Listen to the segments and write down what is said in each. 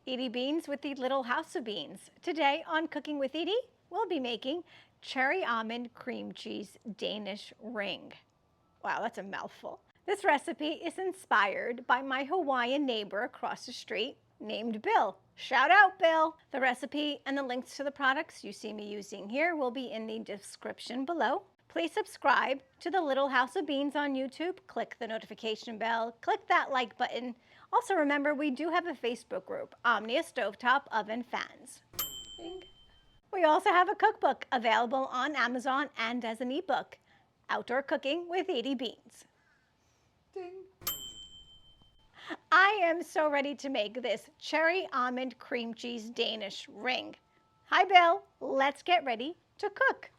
Edie Beans with the Little House of Beans. Today on Cooking with Edie, we'll be making cherry almond cream cheese Danish ring. Wow, that's a mouthful. This recipe is inspired by my Hawaiian neighbor across the street named Bill. Shout out, Bill! The recipe and the links to the products you see me using here will be in the description below. Please subscribe to the Little House of Beans on YouTube. Click the notification bell, click that like button. Also remember, we do have a Facebook group, Omnia Stovetop Oven Fans. We also have a cookbook available on Amazon and as an ebook, Outdoor Cooking with Edie Beans. Ding. I am so ready to make this cherry almond cream cheese Danish ring. Hi Bill, let's get ready to cook.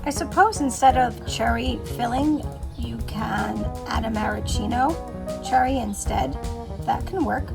I suppose instead of cherry filling, you can add a maraschino cherry instead. That can work.